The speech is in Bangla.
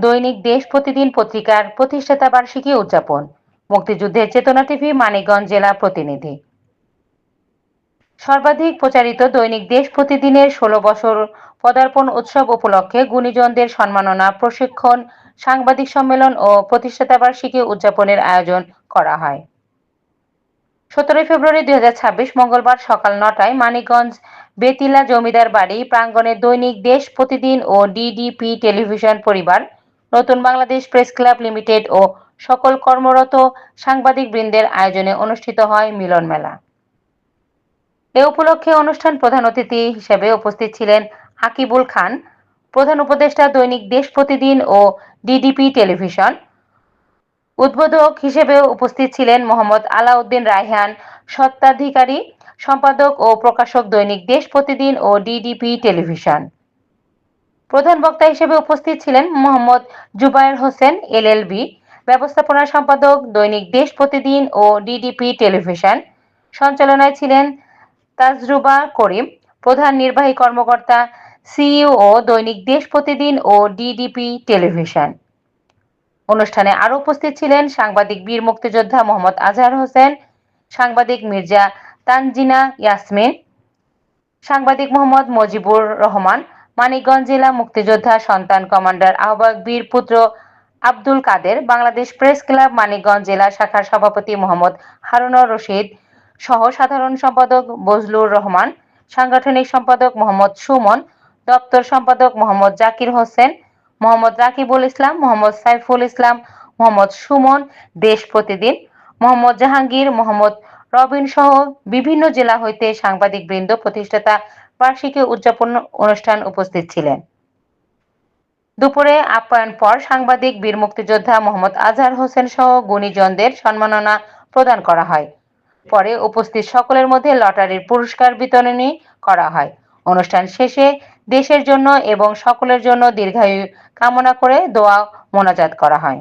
দৈনিক দেশ প্রতিদিন পত্রিকার প্রতিষ্ঠাতা বার্ষিকী উদযাপন। মুক্তিযুদ্ধের চেতনা টিভি মানিকগঞ্জ জেলা প্রতিনিধি। সর্বাধিক প্রচারিত দৈনিক দেশ প্রতিদিনের ১৬ বছর পদার্পণ উৎসব উপলক্ষে গুণীজনদের সম্মাননা, প্রশিক্ষণ, সাংবাদিক সম্মেলন ও প্রতিষ্ঠাতা বার্ষিকী উদযাপনের আয়োজন করা হয়। ১৭ ফেব্রুয়ারি ২০২৬ মঙ্গলবার সকাল ৯টায় মানিকগঞ্জ বেতিলা জমিদার বাড়ি প্রাঙ্গণে দৈনিক দেশ প্রতিদিন ও ডিডিপি টেলিভিশন পরিবার, নতুন বাংলাদেশ প্রেস ক্লাব লিমিটেড ও সকল কর্মরত সাংবাদিক বৃন্দের আয়োজনে অনুষ্ঠিত হয় মিলন মেলা। এ উপলক্ষে অনুষ্ঠান প্রধান অতিথি হিসেবে উপস্থিত ছিলেন আকিবুল খান, প্রধান উপদেষ্টা দৈনিক দেশ প্রতিদিন ও ডিডিপি টেলিভিশন। উদ্বোধক হিসেবে উপস্থিত ছিলেন মোহাম্মদ আলাউদ্দিন রায়হান, স্বত্বাধিকারী সম্পাদক ও প্রকাশক দৈনিক দেশ প্রতিদিন ও ডিডিপি টেলিভিশন। প্রধান বক্তা হিসেবে উপস্থিত ছিলেন মোহাম্মদ জুবায়ের হোসেন এলএলবি, ব্যবস্থাপনা সম্পাদক দৈনিক দেশ প্রতিদিন ও ডিডিপি টেলিভিশন। সঞ্চালনায় ছিলেন তাজরুবা করিম, প্রধান নির্বাহী কর্মকর্তা সিইও দৈনিক দেশ প্রতিদিন ও ডিডিপি টেলিভিশন। অনুষ্ঠানে আরো উপস্থিত ছিলেন সাংবাদিক বীর মুক্তিযোদ্ধা মোহাম্মদ আজহার হোসেন, সাংবাদিক মির্জা তানজিনা ইয়াসমিন, সাংবাদিক মোহাম্মদ মজিবুর রহমান, মানিকগঞ্জ জেলা মুক্তিযোদ্ধা সন্তান কমান্ডার আহ্বায়ক বীর পুত্র আব্দুল কাদের, বাংলাদেশ প্রেস ক্লাব মানিকগঞ্জ জেলা শাখার সভাপতি মোহাম্মদ হারুনুর রশিদ সহ সাধারণ সম্পাদক বজলুর রহমান, সাংগঠনিক সম্পাদক মোহাম্মদ সুমন, দপ্তর সম্পাদক মোহাম্মদ জাকির হোসেন, মোহাম্মদ রাকিবুল ইসলাম, মোহাম্মদ সাইফুল ইসলাম, মোহাম্মদ সুমন, দেশ প্রতিদিন, মোহাম্মদ জাহাঙ্গীর, মোহাম্মদ রবিন সহ বিভিন্ন জেলা হইতে সাংবাদিক বৃন্দ প্রতিষ্ঠাতা বার্ষিকী উদযাপন অনুষ্ঠান উপস্থিত ছিলেন। দুপুরে আপ্যায়ন পর সাংবাদিক বীর মুক্তিযোদ্ধা মোহাম্মদ আজহার হোসেন সহ গুণীজনদের সম্মাননা প্রদান করা হয়। পরে উপস্থিত সকলের মধ্যে লটারির পুরস্কার বিতরণী করা হয়। অনুষ্ঠান শেষে দেশের জন্য এবং সকলের জন্য দীর্ঘায়ু কামনা করে দোয়া মোনাজাত করা হয়।